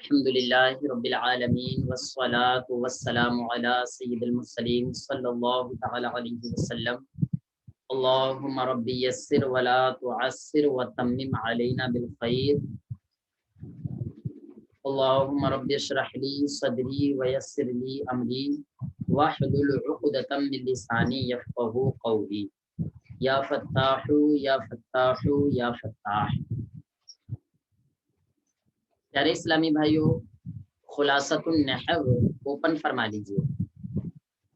الحمدللہ رب العالمین والصلاة والسلام علی سید المرسلین صلی اللہ تعالی علیہ وسلم. اللہم رب یسر ولا تعسر وتمم علینا بالخیر. اللہم رب اشرح لی صدری ویسر لی امری واحلل عقدۃ من لسانی یفقہوا قولی. یا فتاح یا فتاح یا فتاح. پیارے اسلامی بھائیو، خلاصۃ النحو اوپن فرما لیجیے.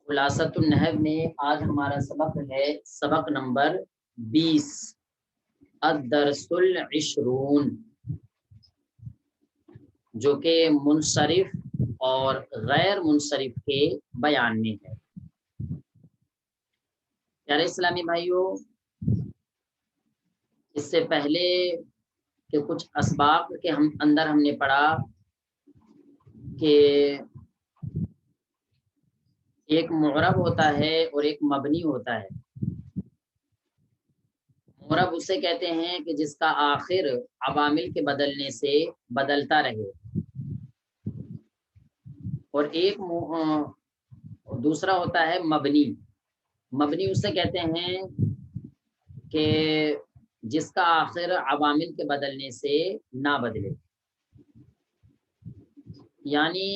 خلاصۃ النحو میں آج ہمارا سبق ہے سبق نمبر 20، الدرس العشرون، جو کہ منصرف اور غیر منصرف کے بیان میں ہے. پیارے اسلامی بھائیو، اس سے پہلے کہ کچھ اسباق کے اندر ہم نے پڑھا کہ ایک معرب ہوتا ہے اور ایک مبنی ہوتا ہے. معرب اسے کہتے ہیں کہ جس کا آخر عوامل کے بدلنے سے بدلتا رہے، اور ایک دوسرا ہوتا ہے مبنی. مبنی اسے کہتے ہیں کہ جس کا آخر عوامل کے بدلنے سے نہ بدلے. یعنی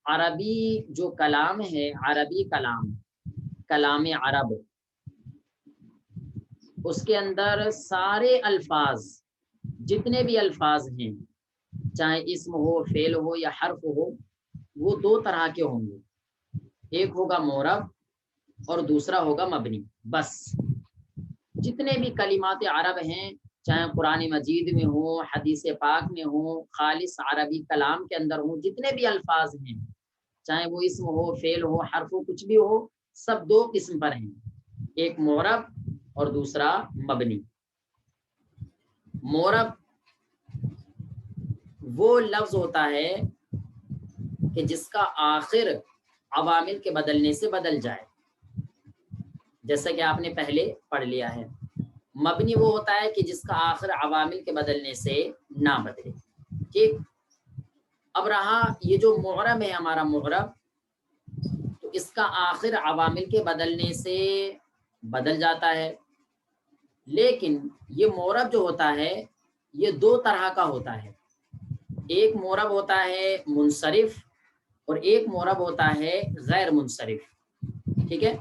عربی جو کلام ہے، عربی کلام عرب، اس کے اندر سارے الفاظ، جتنے بھی الفاظ ہیں، چاہے اسم ہو، فعل ہو یا حرف ہو، وہ دو طرح کے ہوں گے. ایک ہوگا معرب اور دوسرا ہوگا مبنی. بس جتنے بھی کلمات عرب ہیں، چاہے قرآن مجید میں ہوں، حدیث پاک میں ہوں، خالص عربی کلام کے اندر ہوں، جتنے بھی الفاظ ہیں، چاہے وہ اسم ہو، فعل ہو، حرف ہو، کچھ بھی ہو، سب دو قسم پر ہیں، ایک معرب اور دوسرا مبنی. معرب وہ لفظ ہوتا ہے کہ جس کا آخر عوامل کے بدلنے سے بدل جائے، جیسا کہ آپ نے پہلے پڑھ لیا ہے. مبنی وہ ہوتا ہے کہ جس کا آخر عوامل کے بدلنے سے نہ بدلے. ٹھیک. اب رہا یہ جو معرب ہے ہمارا معرب، تو اس کا آخر عوامل کے بدلنے سے بدل جاتا ہے. لیکن یہ معرب جو ہوتا ہے یہ دو طرح کا ہوتا ہے. ایک معرب ہوتا ہے منصرف اور ایک معرب ہوتا ہے غیر منصرف. ٹھیک ہے.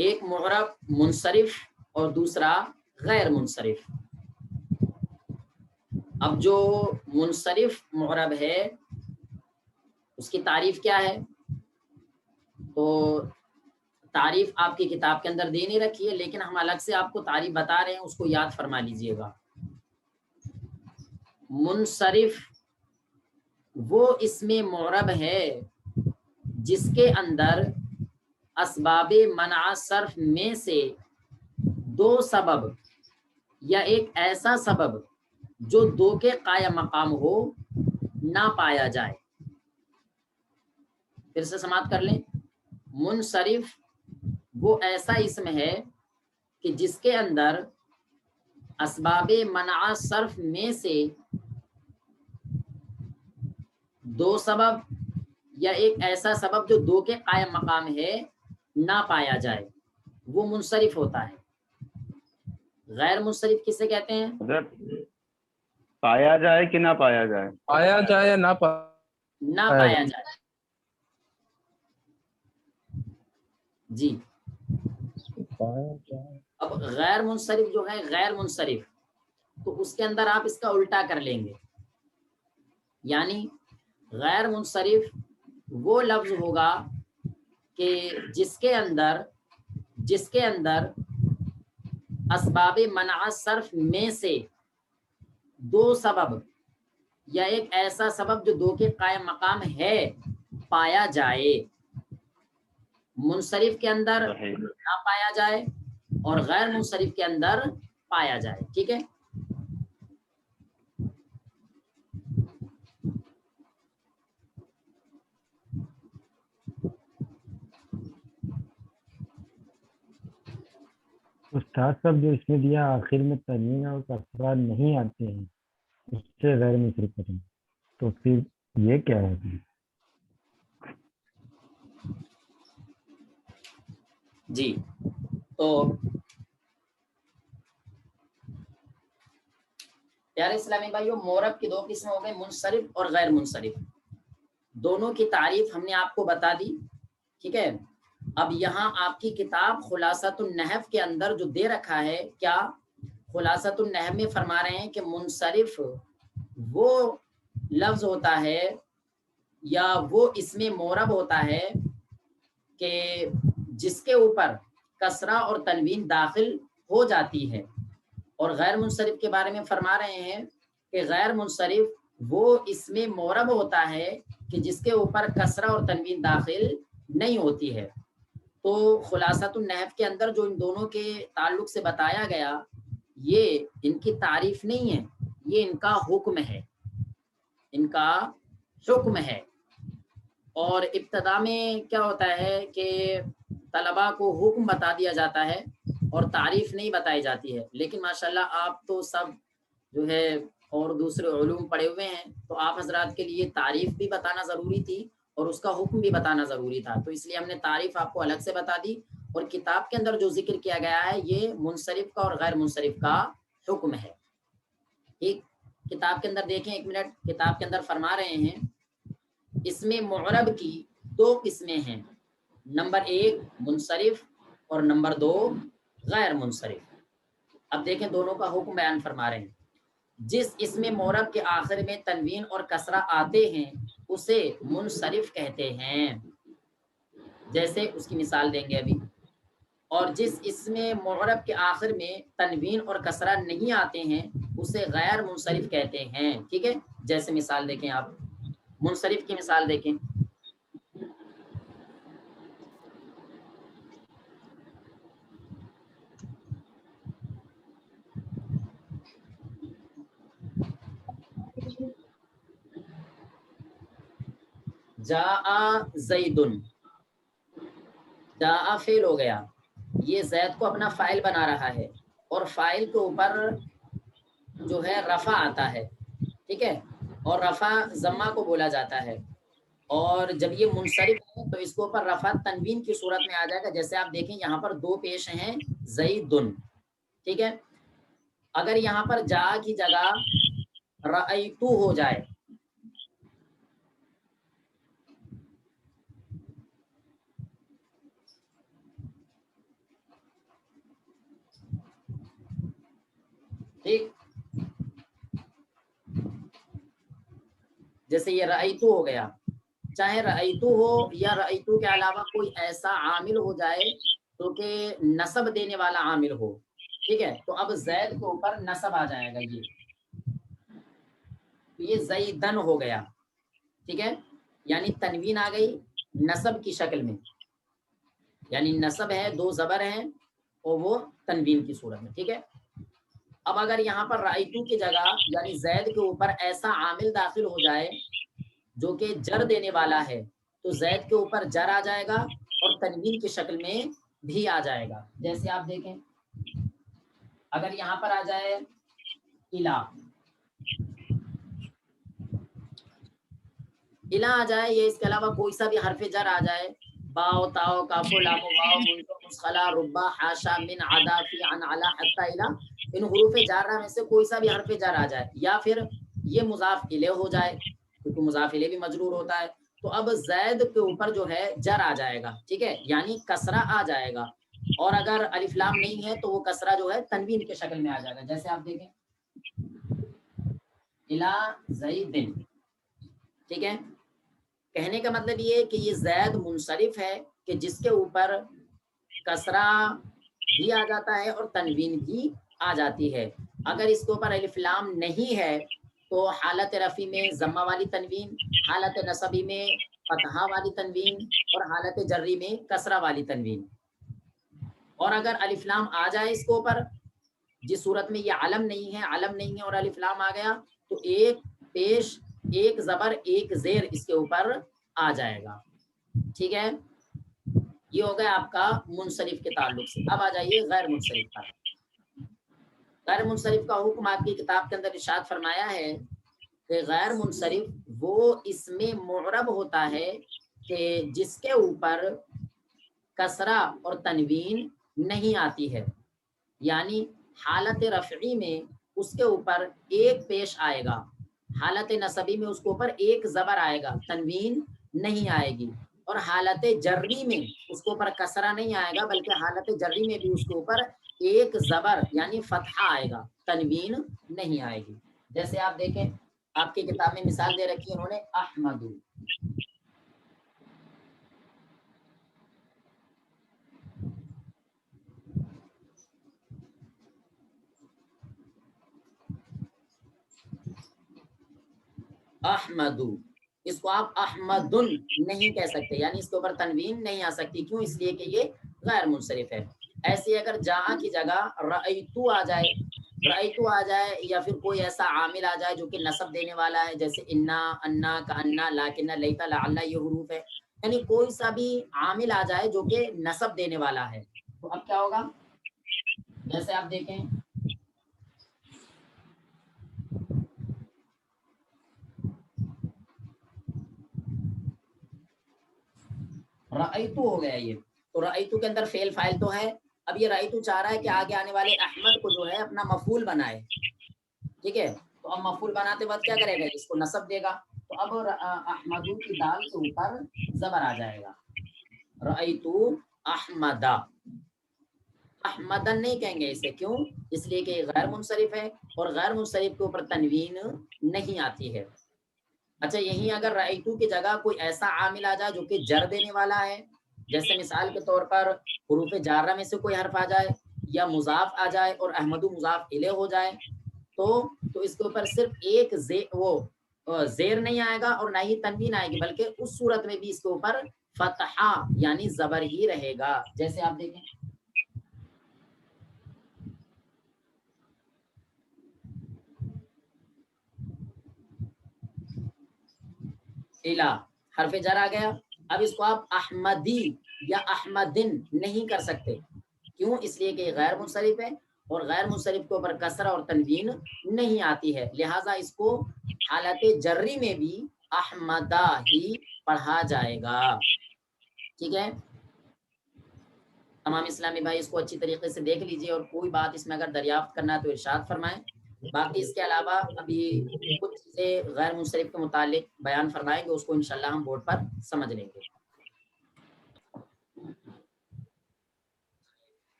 ایک معرب منصرف اور دوسرا غیر منصرف. اب جو منصرف معرب ہے اس کی تعریف کیا ہے؟ تو تعریف آپ کی کتاب کے اندر دے نہیں رکھی ہے، لیکن ہم الگ سے آپ کو تعریف بتا رہے ہیں، اس کو یاد فرما لیجئے گا. منصرف وہ اسم معرب ہے جس کے اندر اسباب منع صرف میں سے دو سبب یا ایک ایسا سبب جو دو کے قائم مقام ہو نہ پایا جائے. پھر سے سماعت کر لیں. منصرف وہ ایسا اسم ہے کہ جس کے اندر اسباب منع صرف میں سے دو سبب یا ایک ایسا سبب جو دو کے قائم مقام ہے نہ پایا جائے، وہ منصرف ہوتا ہے. غیر منصرف کسے کہتے ہیں؟ پایا جائے کہ نہ پایا جائے؟ پایا جائے یا نہ پایا جائے. جی. اب غیر منصرف جو ہے، غیر منصرف، تو اس کے اندر آپ اس کا الٹا کر لیں گے. یعنی غیر منصرف وہ لفظ ہوگا کہ جس کے اندر اسباب منع صرف میں سے دو سبب یا ایک ایسا سبب جو دو کے قائم مقام ہے پایا جائے. منصرف کے اندر نہ پایا جائے اور غیر منصرف کے اندر پایا جائے. ٹھیک ہے. استاد صاحب جو اس میں دیا آخر میں تنوین اور کسرہ نہیں آتے ہیں، اس سے غیر منصرف ختم، تو پھر یہ کیا ہے؟ جی تو پیارے اسلامی بھائیو، مورب کی دو قسم ہو گئے، منصرف اور غیر منصرف. دونوں کی تعریف ہم نے آپ کو بتا دی. ٹھیک ہے، اب یہاں آپ کی کتاب خلاصۃ النحو کے اندر جو دے رکھا ہے، کیا خلاصۃ النحو میں فرما رہے ہیں کہ منصرف وہ لفظ ہوتا ہے یا وہ اسم مورب ہوتا ہے کہ جس کے اوپر کسرہ اور تنوین داخل ہو جاتی ہے، اور غیر منصرف کے بارے میں فرما رہے ہیں کہ غیر منصرف وہ اسم مورب ہوتا ہے کہ جس کے اوپر کسرہ اور تنوین داخل نہیں ہوتی ہے. تو خلاصۃ النحو کے اندر جو ان دونوں کے تعلق سے بتایا گیا، یہ ان کی تعریف نہیں ہے، یہ ان کا حکم ہے، ان کا حکم ہے. اور ابتدا میں کیا ہوتا ہے کہ طلباء کو حکم بتا دیا جاتا ہے اور تعریف نہیں بتائی جاتی ہے. لیکن ماشاءاللہ آپ تو سب جو ہے اور دوسرے علوم پڑھے ہوئے ہیں، تو آپ حضرات کے لیے تعریف بھی بتانا ضروری تھی اور اس کا حکم بھی بتانا ضروری تھا. تو اس لیے ہم نے تعریف آپ کو الگ سے بتا دی، اور کتاب کے اندر جو ذکر کیا گیا ہے یہ منصرف کا اور غیر منصرف کا حکم ہے. ٹھیک، کتاب کے اندر دیکھیں، ایک منٹ، کتاب کے اندر فرما رہے ہیں اس میں معرب کی دو قسمیں ہیں، نمبر 1 منصرف اور نمبر 2 غیر منصرف. اب دیکھیں دونوں کا حکم بیان فرما رہے ہیں. جس اسم معرب کے آخر میں تنوین اور کسرہ آتے ہیں اسے منصرف کہتے ہیں، جیسے اس کی مثال دیں گے ابھی. اور جس اسم معرب کے آخر میں تنوین اور کسرہ نہیں آتے ہیں اسے غیر منصرف کہتے ہیں. ٹھیک ہے، جیسے مثال دیکھیں، آپ منصرف کی مثال دیکھیں. جاء زیدن، جاء فعل ہو گیا، یہ زید کو اپنا فاعل بنا رہا ہے اور فاعل کے اوپر جو ہے رفع آتا ہے. ٹھیک ہے، اور رفع ضمہ کو بولا جاتا ہے، اور جب یہ منصرف ہے تو اس کے اوپر رفع تنوین کی صورت میں آ جائے گا. جیسے آپ دیکھیں یہاں پر دو پیش ہیں زیدن. ٹھیک ہے، اگر یہاں پر جا کی جگہ رأیتو ہو جائے، ٹھیک، جیسے یہ رأیتو ہو گیا، چاہے رأیتو ہو یا رأیتو کے علاوہ کوئی ایسا عامل ہو جائے تو کہ نصب دینے والا عامل ہو. ٹھیک ہے، تو اب زید کے اوپر نصب آ جائے گا، یہ زیدن ہو گیا. ٹھیک ہے، یعنی تنوین آ گئی نصب کی شکل میں، یعنی نصب ہے، دو زبر ہیں اور وہ تنوین کی صورت میں. ٹھیک ہے، اب اگر یہاں پر رأیتو کی جگہ یعنی زید کے اوپر ایسا عامل داخل ہو جائے جو کہ جر دینے والا ہے تو زید کے اوپر جر آ جائے گا اور تنوین کی شکل میں بھی آ جائے گا. جیسے آپ دیکھیں اگر یہاں پر آ جائے الہ، الہ آ جائے، یہ اس کے علاوہ کوئی سا بھی حرف جر آ جائے، باؤ تاؤ کافو لامو واو منذ مسخلا ربا حاشا من عدا فی عن علا حتی الہ، ان حروف جارہ میں سے کوئی سا بھی حرف جر آ جائے، یا پھر یہ مضاف الیہ ہو جائے کیونکہ مضاف الیہ بھی مجرور ہوتا ہے. تو اب زید کے اوپر جو ہے جر آ جائے گا. ٹھیک ہے، یعنی کسرہ آ جائے گا، اور اگر الف لام نہیں ہے تو وہ کسرہ جو ہے تنوین کے شکل میں آ جائے گا. جیسے آپ دیکھیں الہ زیدن. ٹھیک ہے، کہنے کا مطلب یہ ہے کہ یہ زید منصرف ہے کہ جس کے اوپر کسرہ بھی آ جاتا ہے اور تنوین بھی آ جاتی ہے. اگر اس کے اوپر الف لام نہیں ہے تو حالت رفع میں ضمہ والی تنوین، حالت نصبی میں فتحہ والی تنوین، اور حالت جری میں کسرہ والی تنوین. اور اگر الف لام آ جائے اس کے اوپر، جس صورت میں یہ علم نہیں ہے، علم نہیں ہے اور الف لام آ گیا، تو ایک پیش ایک زبر ایک زیر اس کے اوپر آ جائے گا. ٹھیک ہے، یہ ہو گیا آپ کا منصرف کے تعلق سے. اب آ جائیے غیر منصرف پر. غیر منصرف کا حکم آپ کی کتاب کے اندر ارشاد فرمایا ہے کہ غیر منصرف وہ اس میں معرب ہوتا ہے کہ جس کے اوپر کسرہ اور تنوین نہیں آتی ہے، یعنی حالت رفعی میں اس کے اوپر ایک پیش آئے گا، حالت نصبی میں اس کے اوپر ایک زبر آئے گا، تنوین نہیں آئے گی، اور حالت جری میں اس کے اوپر کسرہ نہیں آئے گا بلکہ حالت جری میں بھی اس کے اوپر ایک زبر یعنی فتحہ آئے گا، تنوین نہیں آئے گی۔ جیسے آپ دیکھیں آپ کی کتاب میں مثال دے رکھی ہے انہوں نے احمد، احمد، اس کو آپ احمدن نہیں کہہ سکتے، یعنی اس کے اوپر تنوین نہیں آ سکتی، کیوں؟ اس لیے کہ یہ غیر منصرف ہے۔ ایسے اگر جہاں کی جگہ رأیتو آ جائے، رأیتو آ جائے یا پھر کوئی ایسا عامل آ جائے جو کہ نصب دینے والا ہے، جیسے انا، انا، کانا، لاکن، لیتا، لعل، یہ حروف ہے، یعنی کوئی سا بھی عامل آ جائے جو کہ نصب دینے والا ہے، تو اب کیا ہوگا؟ جیسے آپ دیکھیں رأیتو ہو گیا یہ، تو رأیتو کے اندر فعل فاعل تو ہے، اب یہ رأیتو چاہ رہا ہے کہ آگے آنے والے احمد کو جو ہے اپنا مفعول بنائے، ٹھیک ہے، تو اب مفعول بناتے وقت کیا کرے گا؟ اس کو نصب دے گا، تو اب احمدو کی دال کے اوپر زبر آ جائے گا، رأیتو احمدا، احمدن نہیں کہیں گے اسے، کیوں؟ اس لیے کہ یہ غیر منصرف ہے اور غیر منصرف کے اوپر تنوین نہیں آتی ہے۔ اچھا یہیں اگر رأیتو کی جگہ کوئی ایسا عامل آ جائے جو کہ جر دینے والا ہے، جیسے مثال کے طور پر حروف جارہ میں سے کوئی حرف آ جائے یا مضاف آ جائے اور احمدو مضاف الیہ ہو جائے، تو اس کے اوپر صرف ایک زیر نہیں آئے گا اور نہ ہی تنوین آئے گی، بلکہ اس صورت میں بھی اس کے اوپر فتحہ یعنی زبر ہی رہے گا۔ جیسے آپ دیکھیں الہ، حرف جر آ گیا، اب اس کو آپ احمدی یا احمدن نہیں کر سکتے، کیوں؟ اس لیے کہ یہ غیر منصرف ہے اور غیر منصرف کے اوپر کسرہ اور تنوین نہیں آتی ہے، لہٰذا اس کو حالت جری میں بھی احمدہ ہی پڑھا جائے گا، ٹھیک ہے۔ تمام اسلامی بھائی اس کو اچھی طریقے سے دیکھ لیجئے اور کوئی بات اس میں اگر دریافت کرنا ہے تو ارشاد فرمائیں، باقی اس کے علاوہ ابھی کچھ چیزیں غیر منصرف کے متعلق بیان فرمائیں گے، اس کو انشاءاللہ ہم بورڈ پر سمجھ لیں گے۔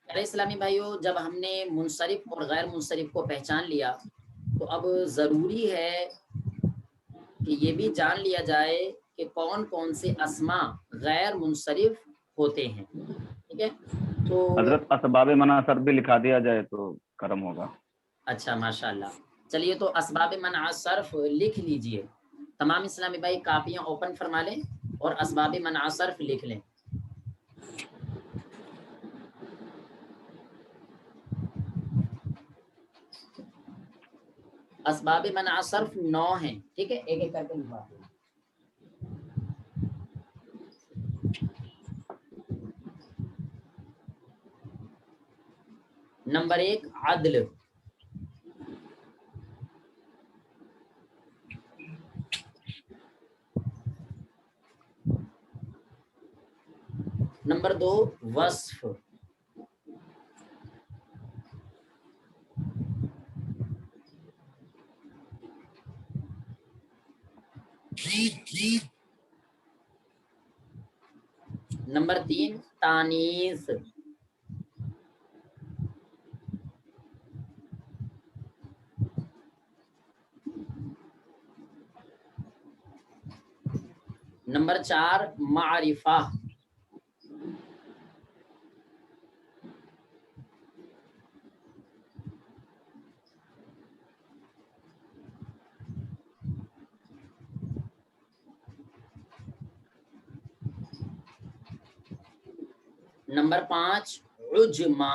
ارے اسلامی بھائیو، جب ہم نے منصرف اور غیر منصرف کو پہچان لیا تو اب ضروری ہے کہ یہ بھی جان لیا جائے کہ کون کون سے اسما غیر منصرف ہوتے ہیں، ٹھیک ہے۔ تو حضرت اسباب منع بھی لکھا دیا جائے تو کرم ہوگا۔ اچھا ماشاءاللہ، چلیے تو اسباب منع صرف لکھ لیجئے، تمام اسلامی بھائی کاپیاں اوپن فرما لیں اور اسباب منع صرف لکھ لیں۔ اسباب منع صرف 9 ہیں، ٹھیک ہے، ایک ایک کر کے لکھوا دیں۔ نمبر 1 عدل، نمبر 2 وصف، نمبر 3 تانیث، نمبر 4 معرفہ، نمبر 5 عجمہ،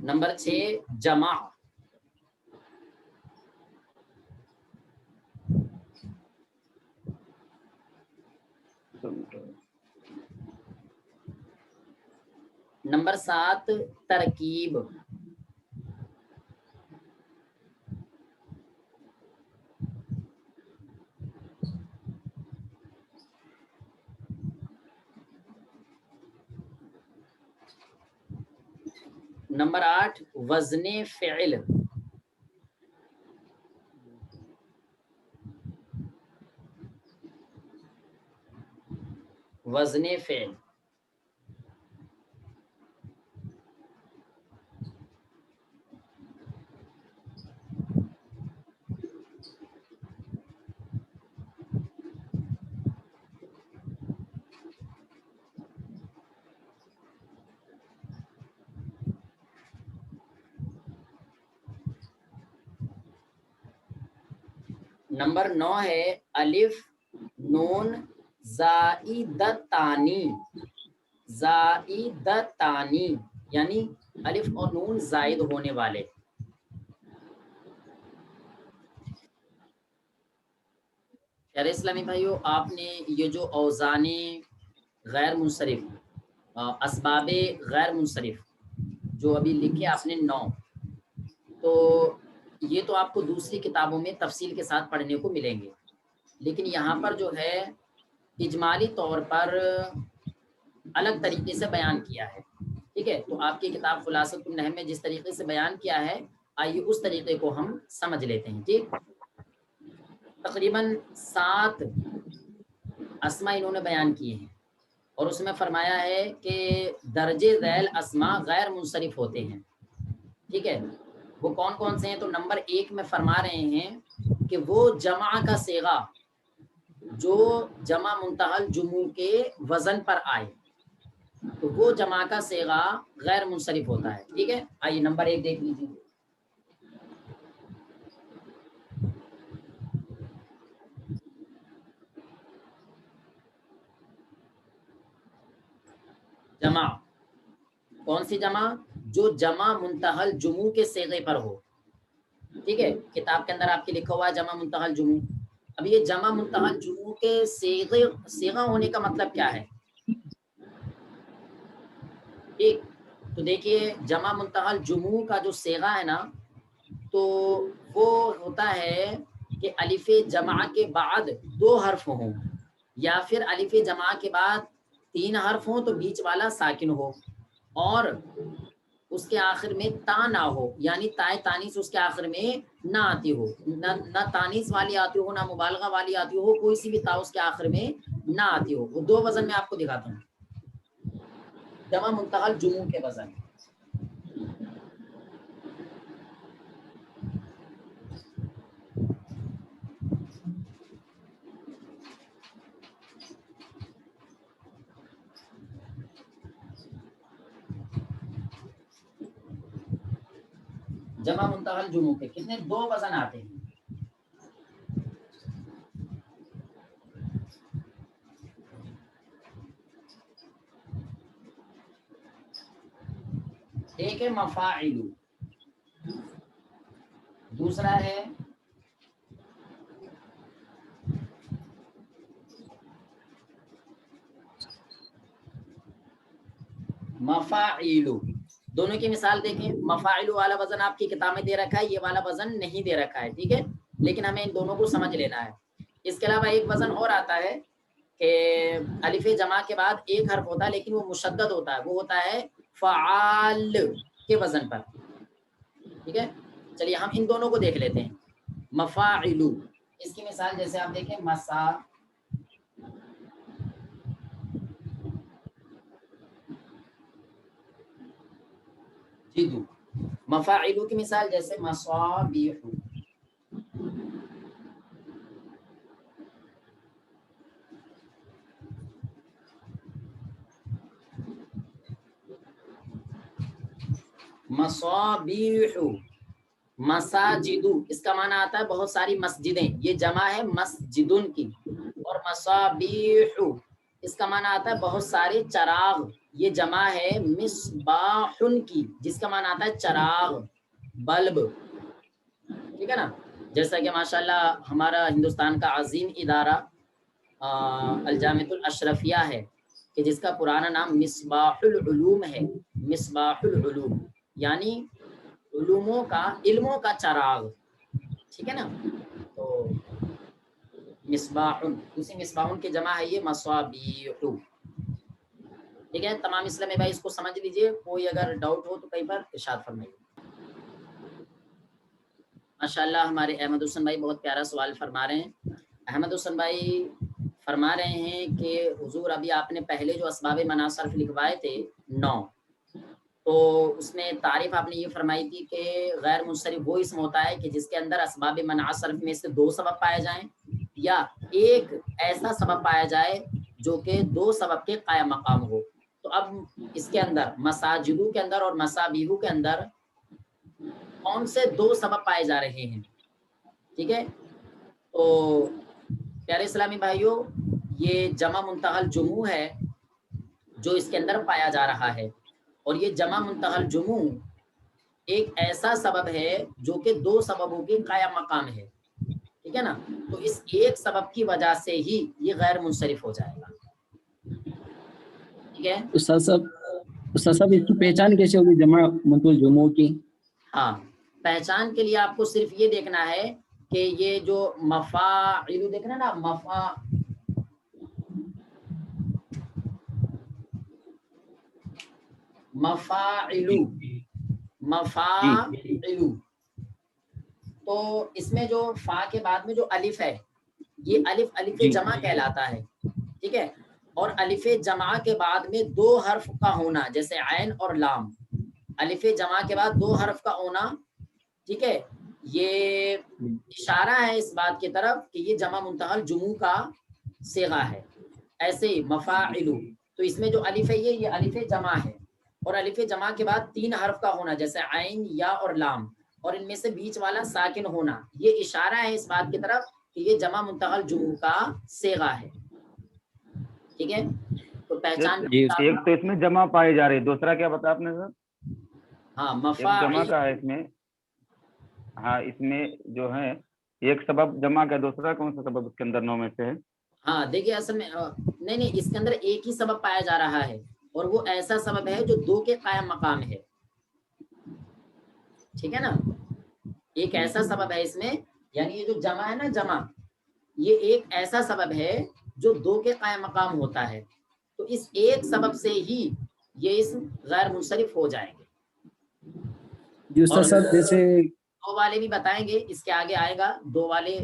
نمبر 6 جمع، نمبر 7 ترکیب. نمبر 8 وزن فعل. وزن فعل. نمبر 9 ہے الف نون زائدتانی. زائدتانی یعنی الف اور نون زائد ہونے والے. پیارے اسلامی بھائیو، آپ نے یہ جو اوزان غیر منصرف، اسباب غیر منصرف جو ابھی لکھے آپ نے 9، تو یہ تو آپ کو دوسری کتابوں میں تفصیل کے ساتھ پڑھنے کو ملیں گے، لیکن یہاں پر جو ہے اجمالی طور پر الگ طریقے سے بیان کیا ہے. ٹھیک ہے، تو آپ کی کتاب خلاصۃ النحو میں جس طریقے سے بیان کیا ہے، آئیے اس طریقے کو ہم سمجھ لیتے ہیں. ٹھیک، تقریباً 7 اسماء انہوں نے بیان کیے ہیں، اور اس میں فرمایا ہے کہ درجے ذیل اسماء غیر منصرف ہوتے ہیں. ٹھیک ہے، وہ کون کون سے ہیں؟ تو نمبر 1 میں فرما رہے ہیں کہ وہ جمع کا صیغہ جو جمع منتہی الجموع کے وزن پر آئے، تو وہ جمع کا صیغہ غیر منصرف ہوتا ہے. ٹھیک ہے، آئیے نمبر 1 دیکھ لیجیے. جمع کون سی جمع؟ جو جمع منتہی الجموع کے صیغے پر ہو. ٹھیک ہے، کتاب کے اندر آپ کے لکھا ہوا ہے جمع منتہی الجموع. اب یہ جمع منتہی الجموع کے صیغہ ہونے کا مطلب کیا ہے؟ ٹھیک، تو دیکھیے جمع منتہی الجموع کا جو صیغہ ہے نا، تو وہ ہوتا ہے کہ الف جمع کے بعد 2 حرف ہوں، یا پھر الف جمع کے بعد 3 حرف ہوں تو بیچ والا ساکن ہو، اور اس کے آخر میں تا نہ ہو، یعنی تائے تانیث اس کے آخر میں نہ آتی ہو، نہ تانیث والی آتی ہو، نہ مبالغہ والی آتی ہو، کوئی سی بھی تا اس کے آخر میں نہ آتی ہو. وہ 2 وزن میں آپ کو دکھاتا ہوں، جمع منتہی الجموع کے وزن. جمع منتہی الجموع کے کتنے؟ 2 وزن آتے ہیں. ایک ہے مفاعل، دوسرا ہے مفاعل. دونوں کی مثال دیکھیں. مفاعل والا وزن آپ کی کتاب میں دے رکھا ہے، یہ والا وزن نہیں دے رکھا ہے. ٹھیک ہے، لیکن ہمیں ان دونوں کو سمجھ لینا ہے. اس کے علاوہ ایک وزن اور آتا ہے کہ الف جمع کے بعد 1 حرف ہوتا ہے لیکن وہ مشدد ہوتا ہے، وہ ہوتا ہے فعال کے وزن پر. ٹھیک ہے، چلیے ہم ان دونوں کو دیکھ لیتے ہیں. مفاعل، اس کی مثال جیسے آپ دیکھیں مسا، جدو. مفاعل کی مثال جیسے مصابیح. مصابیح، مساجدو، اس کا معنی آتا ہے بہت ساری مسجدیں، یہ جمع ہے مسجدن کی. اور مصابیح اس کا معنی آتا ہے بہت سارے چراغ، یہ جمع ہے مصباحن کی، جس کا معنی آتا ہے چراغ، بلب. ٹھیک ہے نا، جیسا کہ ماشاءاللہ ہمارا ہندوستان کا عظیم ادارہ الجامعۃ الاشرفیہ ہے، کہ جس کا پرانا نام مصباح العلوم ہے، مصباح العلوم یعنی علوموں کا، علموں کا چراغ، ٹھیک ہے نا. تو مصباح، اسی مصباح کی جمع ہے یہ مصابیح. ٹھیک ہے تمام اسلامی بھائی اس کو سمجھ لیجئے، کوئی اگر ڈاؤٹ ہو تو کئی بار ارشاد فرمائیے. ماشاءاللہ ہمارے احمد حسن بھائی بہت پیارا سوال فرما رہے ہیں. احمد حسن بھائی فرما رہے ہیں کہ حضور ابھی آپ نے پہلے جو اسباب منع صرف لکھوائے تھے 9، تو اس میں تعریف آپ نے یہ فرمائی تھی کہ غیر منصرف وہ اسم ہوتا ہے کہ جس کے اندر اسباب منع صرف میں سے 2 سبب پائے جائیں یا ایک ایسا سبب پایا جائے جو کہ 2 سبب کے قائم مقام ہو. تو اب اس کے اندر مساجدو کے اندر اور مسابیحو کے اندر کون سے 2 سبب پائے جا رہے ہیں؟ ٹھیک ہے تو پیارے اسلامی بھائیوں یہ جمع منتہی الجموع ہے جو اس کے اندر پایا جا رہا ہے، اور یہ جمع منتہی الجموع ایک ایسا سبب ہے جو کہ 2 سببوں کے قائم مقام ہے. ٹھیک ہے نا، تو اس ایک سبب کی وجہ سے ہی یہ غیر منصرف ہو جائے گا. ٹھیک ہے استاد صاحب اس کی پہچان کیسے ہوگی جمع منتہی الجموع کی؟ ہاں پہچان کے لیے آپ کو صرف یہ دیکھنا ہے کہ یہ جو مفاعل دیکھنا نا، مفاعل، تو اس میں جو فا کے بعد میں جو الف ہے یہ الف جمع کہلاتا ہے. ٹھیک ہے، اور الف جمع کے بعد میں 2 حرف کا ہونا جیسے عین اور لام، الف جمع کے بعد 2 حرف کا ہونا، ٹھیک ہے، یہ اشارہ ہے اس بات کی طرف کہ یہ جمع منتہی الجموع کا صیغہ ہے. ایسے ہی مفاعل، تو اس میں جو الف ہے یہ الف جمع ہے، اور الف جمع کے بعد 3 حرف کا ہونا جیسے عین، یا اور لام، اور ان میں سے بیچ والا ساکن ہونا، یہ اشارہ ہے اس بات کی طرف کہ یہ جمع منتہی الجموع کا صیغہ ہے. ٹھیک ہے تو پہچان ایک تو اس میں جمع پائی جا رہی، دوسرا کیا بتا آپ نے سر؟ ہاں ایک جمع مفاعل، کا ہے اس میں، ہاں اس میں جو ہے ایک سبب جمع کا، دوسرا کون سا سبب اس کے اندر 9 میں سے ہے؟ ہاں دیکھیے اصل میں نہیں اس کے اندر ایک ہی سبب پایا جا رہا ہے، اور وہ ایسا سبب ہے جو 2 کے قائم مقام ہے. ٹھیک ہے نا، ایک ایسا سبب ہے اس میں، یعنی یہ جو جمع ہے نا، جمع یہ ایک ایسا سبب ہے جو 2 کے قائم مقام ہوتا ہے. تو اس ایک سبب سے ہی یہ اسم غیر منصرف ہو جائیں گے. جی استاد صاحب جیسے 2 والے بھی بتائیں گے، اس کے آگے آئے گا 2 والے،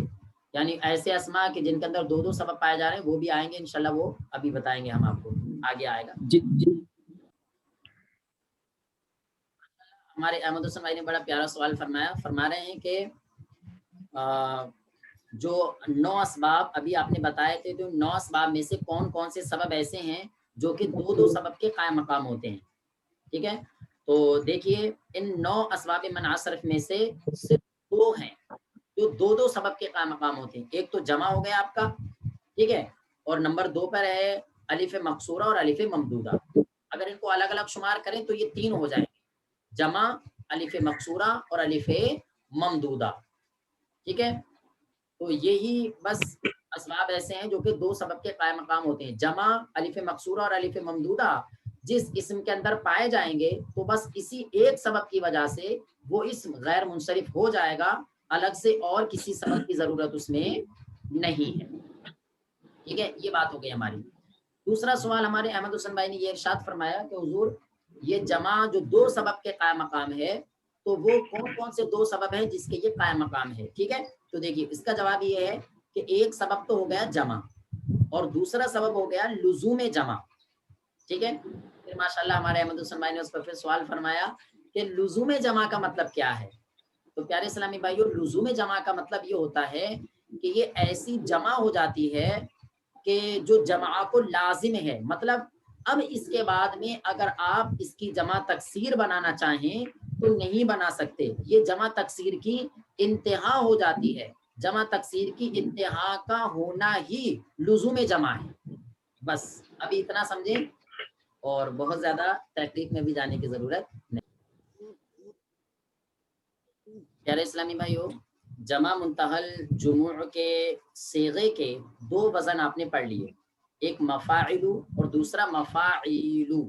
یعنی ایسے اسماء کہ جن کے اندر 2 سبب پائے جا رہے ہیں وہ بھی آئیں گے انشاءاللہ، وہ ابھی بتائیں گے ہم آپ کو، آگے آئے گا. جی ہمارے احمد حسن بھائی نے بڑا پیارا سوال فرما رہے ہیں کہ جو 9 اسباب ابھی آپ نے بتائے تھے، تو 9 اسباب میں سے کون کون سے سبب ایسے ہیں جو کہ 2 سبب کے قائم مقام ہوتے ہیں. ٹھیک ہے تو دیکھیے ان 9 اسباب منع صرف میں سے صرف 2 ہیں جو 2 سبب کے قائم مقام ہوتے ہیں. ایک تو جمع ہو گیا آپ کا، ٹھیک ہے، اور نمبر 2 پر ہے الف مقصورہ اور الف ممدودہ. اگر ان کو الگ الگ شمار کریں تو یہ 3 ہو جائیں گے، جمع، الف مقصورہ اور الف ممدودہ. ٹھیک ہے تو یہی بس اسباب ایسے ہیں جو کہ 2 سبب کے قائم مقام ہوتے ہیں. جمع، الف مقصورہ اور الف ممدودہ جس اسم کے اندر پائے جائیں گے تو بس اسی ایک سبب کی وجہ سے وہ اسم غیر منصرف ہو جائے گا، الگ سے اور کسی سبب کی ضرورت اس میں نہیں ہے. ٹھیک ہے یہ بات ہو گئی ہماری. دوسرا سوال ہمارے احمد حسن بھائی نے یہ ارشاد فرمایا کہ حضور یہ جمع جو 2 سبب کے قائم مقام ہے تو وہ کون کون سے 2 سبب ہیں جس کے یہ قائم مقام ہے. ٹھیک ہے تو دیکھیے اس کا جواب یہ ہے کہ ایک سبب تو ہو گیا جمع، اور دوسرا سبب ہو گیا لزوم جمع. ٹھیک ہے پھر ماشاءاللہ ہمارے احمد حسن بھائی نے اس پر پھر سوال فرمایا کہ لزوم جمع کا مطلب کیا ہے. تو پیارے اسلامی بھائیو لزوم جمع کا مطلب یہ ہوتا ہے کہ یہ ایسی جمع ہو جاتی ہے کہ جو جمع کو لازم ہے. مطلب اب اس کے بعد میں اگر آپ اس کی جمع تکسیر بنانا چاہیں تو نہیں بنا سکتے، یہ جمع تکسیر کی انتہا ہو جاتی ہے. جمع تکسیر کی انتہا کا ہونا ہی لزوم جمع ہے. بس ابھی اتنا سمجھیں اور بہت زیادہ تحقیق میں بھی جانے کی ضرورت نہیں. پیارے اسلامی بھائیو جمع منتہی الجموع کے صیغے کے 2 وزن آپ نے پڑھ لیے. ایک مفاعلو اور دوسرا مفاعیلو،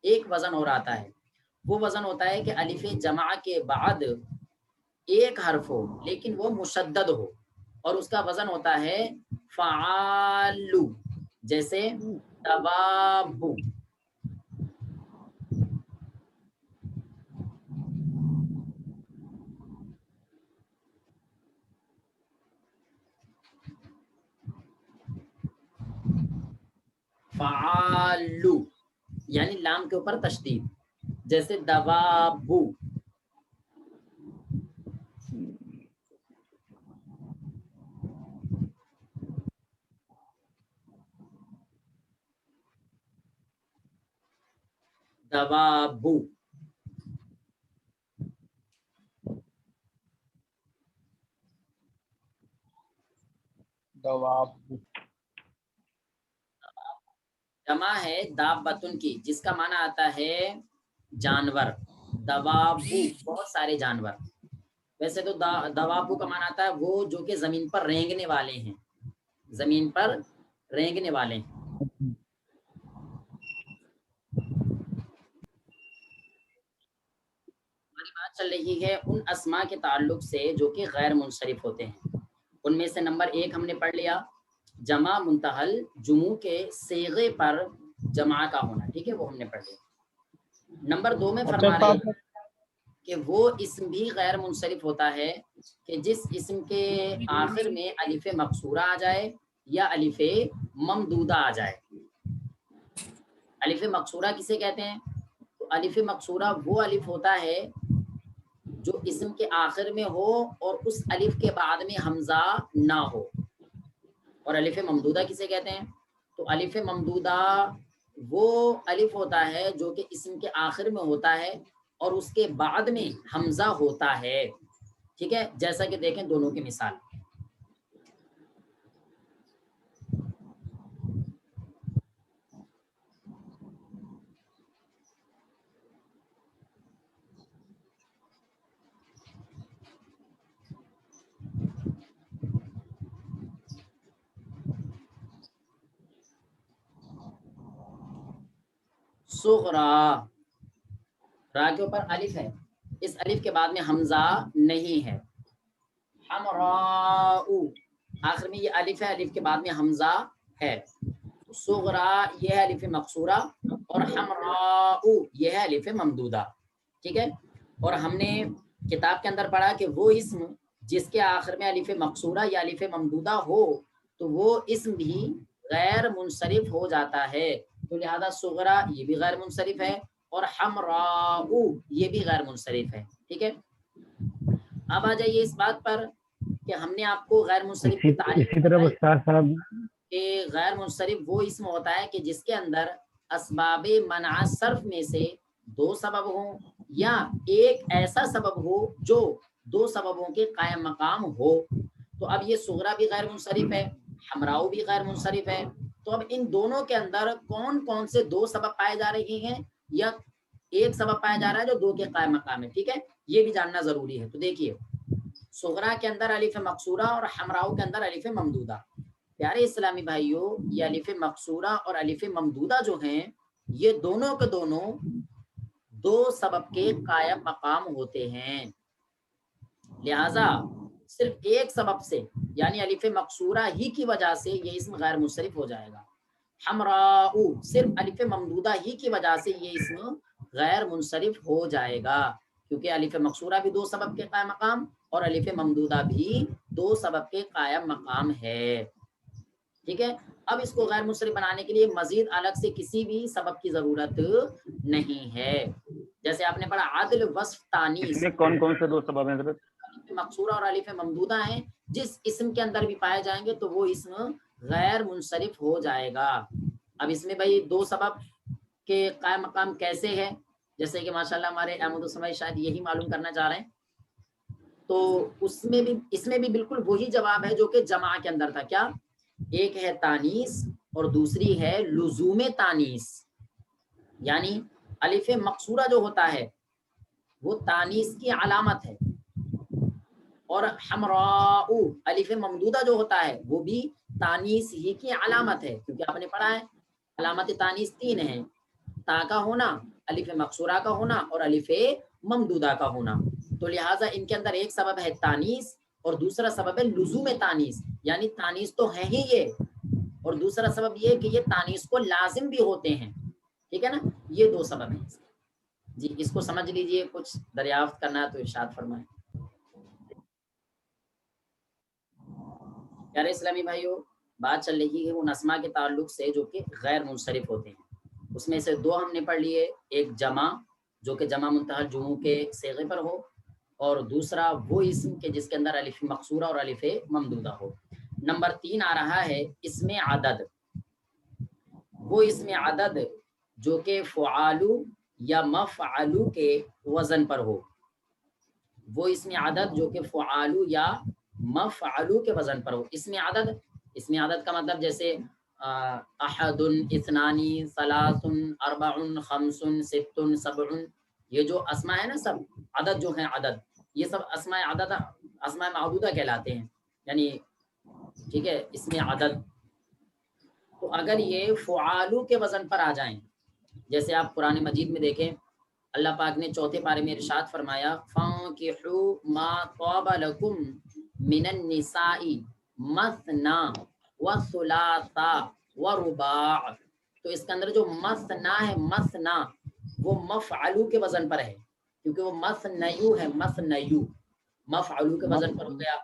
ایک وزن اور آتا ہے، وہ وزن ہوتا ہے کہ الف جمع کے بعد ایک حرف ہو لیکن وہ مشدد ہو، اور اس کا وزن ہوتا ہے فعالو، جیسے دوابو. فعالو یعنی لام کے اوپر تشدید، جیسے دوابو. دوابو. جمع ہے دابتن کی، جس کا معنی آتا ہے جانور. دوابو بہت سارے جانور. ویسے تو دوابو کا معنی آتا ہے وہ جو کہ زمین پر رینگنے والے ہیں، زمین پر رینگنے والے ہیں. ہماری بات چل رہی ہے ان اسماء کے تعلق سے جو کہ غیر منصرف ہوتے ہیں. ان میں سے نمبر 1 ہم نے پڑھ لیا، جمع منتحل جمع کے صیغے پر جمع کا ہونا، ٹھیک ہے، وہ ہم نے پڑھ لیا. نمبر 2 میں فرما رہے ہیں کہ وہ اسم بھی غیر منصرف ہوتا ہے کہ جس اسم کے آخر میں الف مقصورہ آ جائے یا الف ممدودہ آ جائے. الف مقصورہ کسے کہتے ہیں؟ تو الف مقصورہ وہ الف ہوتا ہے جو اسم کے آخر میں ہو اور اس الف کے بعد میں حمزہ نہ ہو. اور الف ممدودہ کسے کہتے ہیں؟ تو الف ممدودہ وہ الف ہوتا ہے جو کہ اسم کے آخر میں ہوتا ہے اور اس کے بعد میں حمزہ ہوتا ہے. ٹھیک ہے، جیسا کہ دیکھیں دونوں کی مثال. صغرا، را کے اوپر الف ہے، اس الف کے بعد میں حمزہ نہیں ہے. حمراء، آخر میں یہ الف ہے، الف کے بعد میں حمزہ ہے. صغرا یہ ہے الف مقصورہ اور حمراء یہ ہے الف ممدودہ. ٹھیک ہے، اور ہم نے کتاب کے اندر پڑھا کہ وہ اسم جس کے آخر میں الف مقصورہ یا الف ممدودہ ہو تو وہ اسم بھی غیر منصرف ہو جاتا ہے. تو لہذا صغرا یہ بھی غیر منصرف ہے اور حمراء یہ بھی غیر منصرف ہے. ٹھیک ہے، اب آ جائیے اس بات پر کہ ہم نے آپ کو غیر منصرف کی تعریف اسی طرح استاد صاحب کہ غیر منصرف وہ اسم ہوتا ہے کہ جس کے اندر اسباب منع صرف میں سے 2 سبب ہوں یا ایک ایسا سبب ہو جو 2 سببوں کے قائم مقام ہو. تو اب یہ صغرا بھی غیر منصرف ہے، حمراء بھی غیر منصرف ہے. تو اب ان دونوں کے اندر کون کون سے 2 سبب پائے جا رہے ہیں یا ایک سبب پایا جا رہا ہے جو 2 کے قائم مقام ہے. ٹھیک ہے، یہ بھی جاننا ضروری ہے. تو دیکھیے صغرا کے اندر الف مقصورہ اور حمراء کے اندر الف ممدودہ. پیارے اسلامی بھائیوں، یہ الف مقصورہ اور الف ممدودہ جو ہیں یہ دونوں کے دونوں 2 سبب کے قائم مقام ہوتے ہیں. لہذا صرف ایک سبب سے یعنی الف مقصورہ ہی کی وجہ سے یہ اسم غیر منصرف ہو جائے گا. حمراء صرف الف ممدودہ ہی کی وجہ سے یہ اسم غیر منصرف ہو جائے گا، کیونکہ الف مقصورہ بھی 2 سبب کے قائم مقام اور الف ممدودہ بھی 2 سبب کے قائم مقام ہے. ٹھیک ہے، اب اس کو غیر منصرف بنانے کے لیے مزید الگ سے کسی بھی سبب کی ضرورت نہیں ہے. جیسے آپ نے پڑھا عدل وصف تانیث، اس میں کون کون سے 2 سبب ہیں حضرت؟ الف مقصورہ اور الف ممدودہ ہیں، جس اسم کے اندر بھی پائے جائیں گے تو وہ اسم غیر منصرف ہو جائے گا. اب اس میں بھائی 2 سبب کے قائم مقام کیسے ہے، جیسے کہ ماشاءاللہ ہمارے احمد السمائی شاید یہی معلوم کرنا چاہ رہے ہیں. تو اس میں بھی بالکل وہی جواب ہے جو کہ جمع کے اندر تھا. کیا؟ ایک ہے تانیث اور دوسری ہے لزوم تانیث. یعنی الف مقصورہ جو ہوتا ہے وہ تانیث کی علامت ہے اور حمراء الف ممدودہ جو ہوتا ہے وہ بھی تانیس ہی کی علامت ہے، کیونکہ آپ نے پڑھا ہے علامت تانیس 3 ہیں، تا کا ہونا، الف مقصورہ کا ہونا اور الف ممدودہ کا ہونا. تو لہٰذا ان کے اندر ایک سبب ہے تانیس اور دوسرا سبب ہے لزوم تانیس، یعنی تانیس تو ہے ہی یہ، اور دوسرا سبب یہ کہ یہ تانیس کو لازم بھی ہوتے ہیں. ٹھیک ہے نا، یہ 2 سبب ہیں. جی اس کو سمجھ لیجئے، کچھ دریافت کرنا ہے تو ارشاد فرمائیں. پیارے اسلامی بھائیو، بات چل رہی ہے ان اسماء کے تعلق سے جو کہ غیر منصرف ہوتے ہیں. اس میں سے 2 ہم نے پڑھ لیے، ایک جمع جو کہ جمع منتہی الجموع کے صیغے پر ہو، اور دوسرا وہ اسم کہ جس کے اندر الف مقصورہ اور الف ممدودہ ہو. نمبر 3 آ رہا ہے اسم عدد. وہ اسم عدد جو کہ فعالو یا مفعلو کے وزن پر ہو. وہ اسم عدد جو کہ فعالو یا مفعلو کے وزن پر ہو. اسم عدد کا مطلب جیسے احد، اثنانی، ثلاث، اربع، خمس، ست، سبع، یہ جو اسماء ہے نا، سب عدد جو ہیں عدد، یہ سب اسماء عدد، اسماء معدودہ کہلاتے ہیں. یعنی ٹھیک ہے، اسم عدد. تو اگر یہ فعالو کے وزن پر آ جائیں، جیسے آپ قرآن مجید میں دیکھیں اللہ پاک نے 4 پارے میں ارشاد فرمایا فَانْكِحُوا مَا طَابَ لَكُم مِّنَ النِّسَاءِ مَثْنَىٰ وَثُلَاثَ وَرُبَاعَ. تو اس کے اندر جو مثنا ہے، مثنا وہ مفعلو کے وزن پر ہے، کیونکہ وہ مثنیو ہے، مثنیو مفعلو کے وزن پر ہو گیا.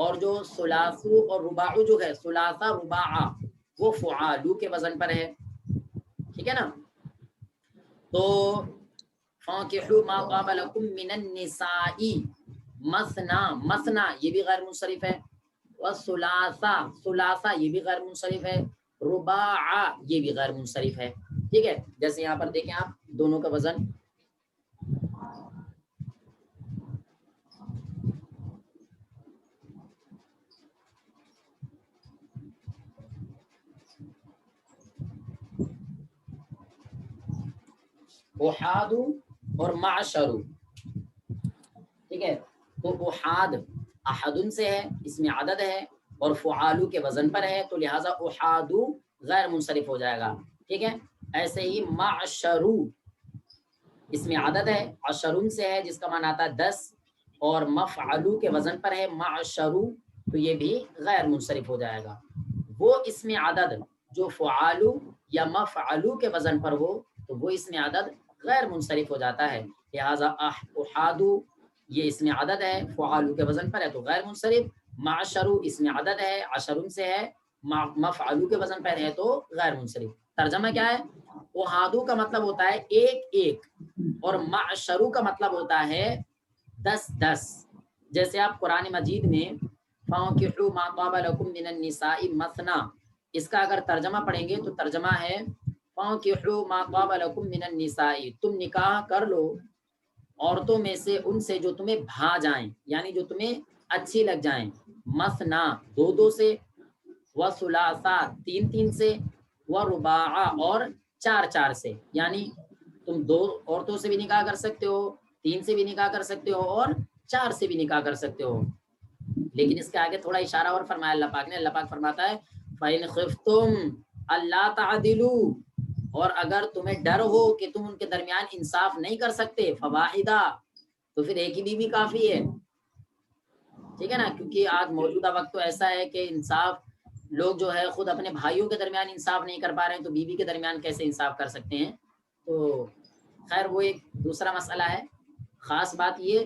اور جو ثلاثو اور رباعو جو ہے، ثلاثہ رباعہ، وہ فعالو کے وزن پر ہے. ٹھیک ہے نا. تو فَانْكِحُوا مَا طَابَ لَكُم مِّنَ النِّسَاءِ مثنا، مثنا یہ بھی غیر منصرف ہے، وَثُلَاثَ، ثلاثہ یہ بھی غیر منصرف ہے، رباع یہ بھی غیر منصرف ہے. ٹھیک ہے، جیسے یہاں پر دیکھیں آپ دونوں کا وزن. احاد اور معشر. ٹھیک ہے، تو احاد احد سے ہے، اس میں عدد ہے اور فعالو کے وزن پر ہے، تو لہٰذا احادو غیر منصرف ہو جائے گا. ٹھیک ہے، ایسے ہی معشرو اس میں عدد ہے، عشرن سے ہے جس کا معنی آتا ہے 10 اور مفعلو کے وزن پر ہے معشرو، تو یہ بھی غیر منصرف ہو جائے گا. وہ اس میں عدد جو فعالو یا مفعلو کے وزن پر ہو تو وہ اس میں عدد غیر منصرف ہو جاتا ہے. لہٰذا احادو یہ اس میں عدد ہے، فعالو کے وزن پر ہے تو غیر منصرف. معشرو اس میں عدد ہے، عشرن سے ہے، مفعلو کے وزن پر ہے تو غیر منصرف. ترجمہ کیا ہے؟ احادو کا مطلب ہوتا ہے ایک ایک، اور معشرو کا مطلب ہوتا ہے 10 10. جیسے آپ قرآن مجید میں فَانْكِحُوا مَا طَابَ لَكُم مِّنَ النِّسَاءِ مَثْنَىٰ، اس کا اگر ترجمہ پڑھیں گے تو ترجمہ ہے فَانْكِحُوا مَا طَابَ لَكُم مِّنَ النِّسَاءِ، تم نکاح کر لو عورتوں میں سے ان سے جو تمہیں بھا جائیں، یعنی جو تمہیں اچھی لگ جائیں. مثنا 2 2 سے، وثلاثا 3 3 سے، ورباع اور 4 4 سے. یعنی تم 2 عورتوں سے بھی نکاح کر سکتے ہو، 3 سے بھی نکاح کر سکتے ہو اور 4 سے بھی نکاح کر سکتے ہو. لیکن اس کے آگے تھوڑا اشارہ اور فرمایا اللہ پاک نے. اللہ پاک فرماتا ہے فَإِنْ خِفْتُمْ أَلَّا تَعْدِلُوا، اور اگر تمہیں ڈر ہو کہ تم ان کے درمیان انصاف نہیں کر سکتے، فواحدہ، تو پھر ایک ہی بیوی کافی ہے. ٹھیک ہے نا، کیونکہ آج موجودہ وقت تو ایسا ہے کہ انصاف لوگ جو ہے خود اپنے بھائیوں کے درمیان انصاف نہیں کر پا رہے ہیں تو بیوی کے درمیان کیسے انصاف کر سکتے ہیں. تو خیر وہ ایک دوسرا مسئلہ ہے. خاص بات یہ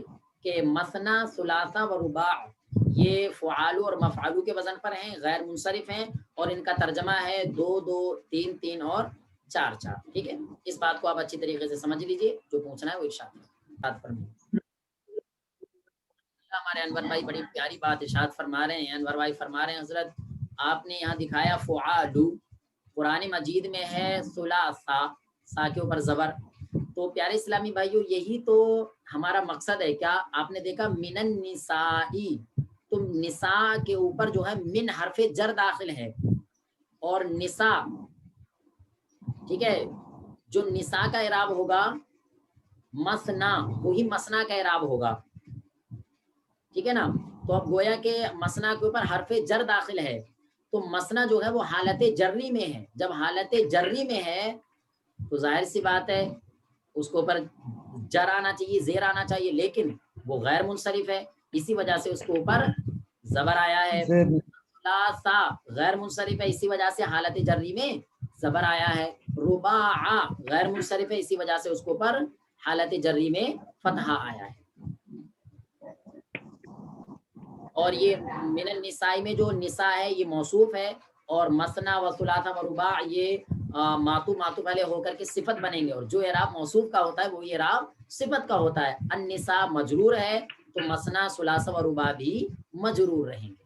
کہ مثنا، ثلاثہ و رباع یہ فعالو اور مفعلو کے وزن پر ہیں، غیر منصرف ہیں، اور ان کا ترجمہ ہے 2 2 3 3 اور 4 4. ٹھیک ہے، اس بات کو آپ اچھی طریقے سے سمجھ لیجئے، جو پوچھنا ہے وہ ارشاد فرمائیے. ہمارے انور بھائی بڑی پیاری بات ارشاد فرما رہے ہیں. انور بھائی فرما رہے ہیں حضرت آپ نے یہاں دکھایا فعالو، قرآن مجید میں ہے ثلاثہ، سا کے اوپر زبر. تو پیارے اسلامی بھائیو یہی تو ہمارا مقصد ہے. کیا آپ نے دیکھا من النساء، تم نساء کے اوپر جو ہے من حرف جر داخل ہے، اور نساء، ٹھیک ہے، جو نساء کا اعراب ہوگا مثنا، وہی مثنا کا اعراب ہوگا. ٹھیک ہے نا. تو اب گویا کہ مثنا کے اوپر حرف جر داخل ہے، تو مسنا جو ہے وہ حالت جری میں ہے. جب حالت جری میں ہے تو ظاہر سی بات ہے اس کو اوپر جر آنا چاہیے, زیر آنا چاہیے, لیکن وہ غیر منصرف ہے, اسی وجہ سے اس کے اوپر زبر آیا ہے. ثلاثہ غیر منصرف ہے, اسی وجہ سے حالت جری میں زبر آیا ہے. رباع غیر منصرف ہے, اسی وجہ سے اس کے اوپر حالت جری میں فتحہ آیا ہے. اور یہ من النساء میں جو نساء ہے یہ موصوف ہے, اور مثنا و ثلاثہ و رباع یہ معطوف علیہ ہو کر کے صفت بنیں گے, اور جو اعراب موصوف کا ہوتا ہے وہ اعراب صفت کا ہوتا ہے. النساء مجرور ہے تو مثنا ثلاثہ و رباع بھی مجرور رہیں گے.